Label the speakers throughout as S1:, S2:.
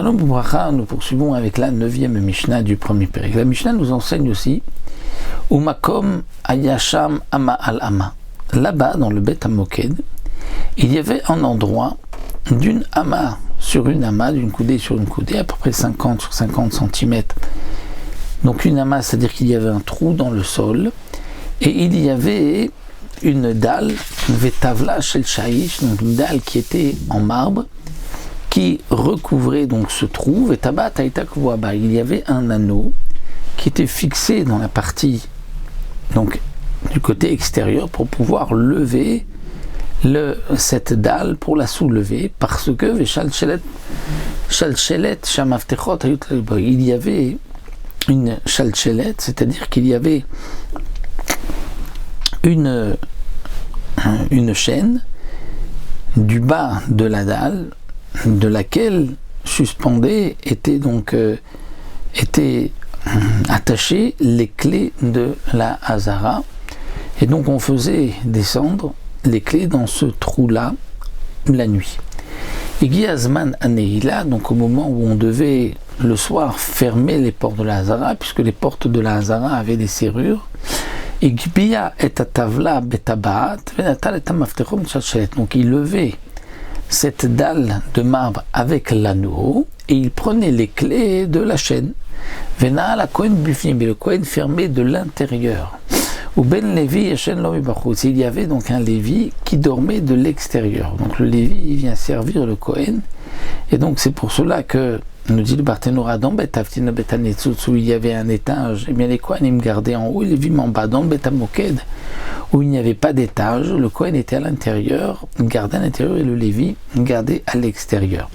S1: Shalom Bracha, nous poursuivons avec la 9e Mishnah du premier péril. La Mishnah nous enseigne aussi Umakom Ayasham Ama al Ama. Là-bas, dans le Bet Hamoked, il y avait un endroit d'une ama sur une ama, d'une coudée sur une coudée, à peu près 50 sur 50 cm. Donc une ama, c'est-à-dire qu'il y avait un trou dans le sol, et il y avait une dalle, Vetavla Shel Shaish, donc une dalle qui était en marbre, qui recouvrait donc ce trou. Vetaba Taïta Kouaba, il y avait un anneau qui était fixé dans la partie donc du côté extérieur pour pouvoir lever cette dalle, pour la soulever, parce que il y avait une chalchelet, c'est-à-dire qu'il y avait une chaîne du bas de la dalle, de laquelle suspendées étaient attachées les clés de la Hazara, et donc on faisait descendre les clés dans ce trou-là la nuit. Et Giyazman Aneila, donc au moment où on devait le soir fermer les portes de la Hazara, puisque les portes de la Hazara avaient des serrures, et Gbia et Atavla Betabaat, Venatal et Amaftechom Chachet, donc il levait cette dalle de marbre avec l'anneau et il prenait les clés de la chaîne. Vena la Kohen Bufnim, et le Kohen fermé de l'intérieur. Ou Ben Lévi et Shen Lomi Bachutz, il y avait donc un Lévi qui dormait de l'extérieur. Donc le Lévi, il vient servir le Kohen, et donc c'est pour cela que nous dit le Barthénora dans Bet Avtina Bet Hanetzutz, où il y avait un étage, et bien les Kohanim gardaient en haut et les Lévi en bas. Dans le Bet Hamoked, où il n'y avait pas d'étage, le Kohen était à l'intérieur, gardait à l'intérieur, et le Lévi gardait à l'extérieur.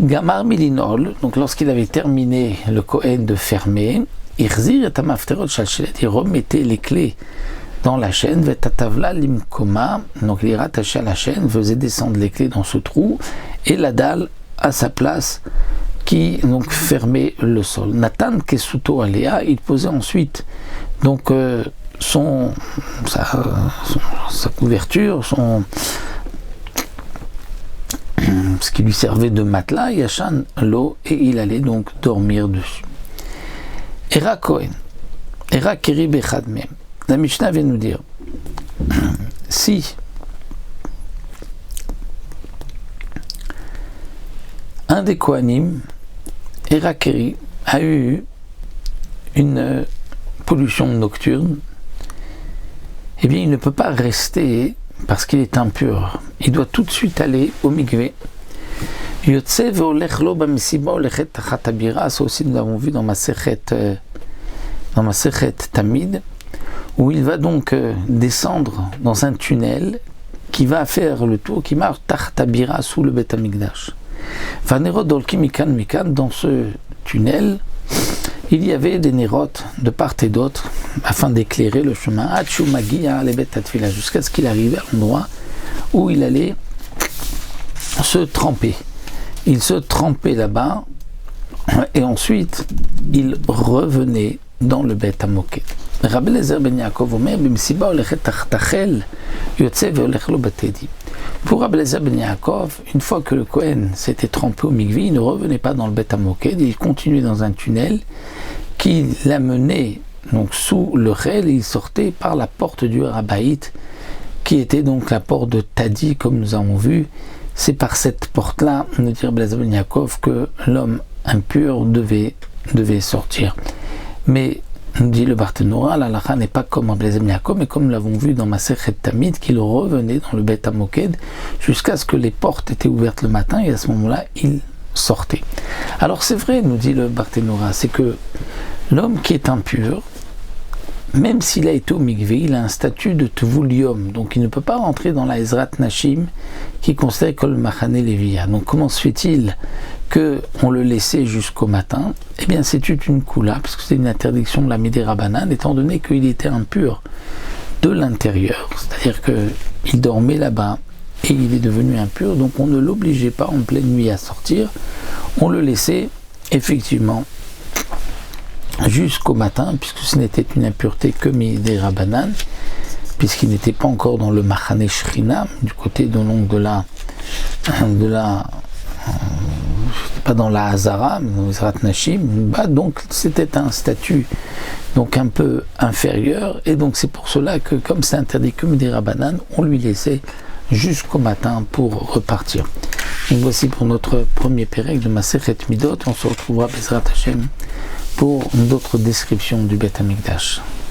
S1: Gamar Milinol, donc lorsqu'il avait terminé le Kohen de fermer, il remettait les clés dans la chaîne, Vetatavla Limkoma, donc il rattachait à la chaîne, faisait descendre les clés dans ce trou, et la dalle à sa place qui donc fermait le sol. Nathan Kesuto Alea, il posait ensuite donc sa couverture, ce qui lui servait de matelas, Yashan l'eau, et il allait donc dormir dessus. Era Kohen, Era Keri Bechad Mem. La Mishnah vient nous dire, si un des Kohanim, Era Keri, a eu une pollution nocturne, eh bien il ne peut pas rester parce qu'il est impur. Il doit tout de suite aller au mikvé. Ça aussi nous l'avons vu dans ma Sechet Tamid, où il va donc descendre dans un tunnel qui va faire le tour, qui marche Tartabira sous le Bet Hamikdash. Dans ce tunnel, il y avait des nérotes de part et d'autre afin d'éclairer le chemin jusqu'à ce qu'il arrive à l'endroit où il allait se tremper. Il se trempait là-bas et ensuite il revenait dans le Bet Hamoked. Rabbi Eliezer ben Yaakov omer b'msiba olechet tachel yotze veolech lo batedi. Pour Rabbi Eliezer ben Yaakov, une fois que le Kohen s'était trempé au mikvé, il ne revenait pas dans le Bet Hamoked, il continuait dans un tunnel qui l'amenait donc sous le Chel, et il sortait par la porte du Rabaït, qui était donc la porte de Tadi, comme nous avons vu. C'est par cette porte-là, nous dit Rabbi Eliezer ben Yaakov, que l'homme impur devait sortir. Mais, nous dit le Barthénora, la halakha n'est pas comme Rabbi Eliezer ben Yaakov, mais comme nous l'avons vu dans ma Sechet Tamid, qu'il revenait dans le Bet Hamoked jusqu'à ce que les portes étaient ouvertes le matin, et à ce moment-là, il sortait. Alors c'est vrai, nous dit le Barthénora, c'est que l'homme qui est impur, même s'il a été au mikvé, il a un statut de Tvulium, donc il ne peut pas rentrer dans la Ezrat Nashim qui considère Kol Machane Leviya. Donc comment se fait-il qu'on le laissait jusqu'au matin? Eh bien c'est une koula, parce que c'est une interdiction de la Midei Rabbanan, étant donné qu'il était impur de l'intérieur, c'est-à-dire qu'il dormait là-bas et il est devenu impur, donc on ne l'obligeait pas en pleine nuit à sortir, on le laissait effectivement jusqu'au matin, puisque ce n'était une impureté que Midei Rabbanan, puisqu'il n'était pas encore dans le Machane Shrina, du côté de la pas dans la Hazara, mais dans les Zrat Nashim, bah, donc c'était un statut donc un peu inférieur, et donc c'est pour cela que, comme c'est interdit comme des Rabbanan, on lui laissait jusqu'au matin pour repartir. Donc voici pour notre premier pérec de Masechet Midot. On se retrouvera Bezrat Hashem pour d'autres descriptions du Beth Amikdash.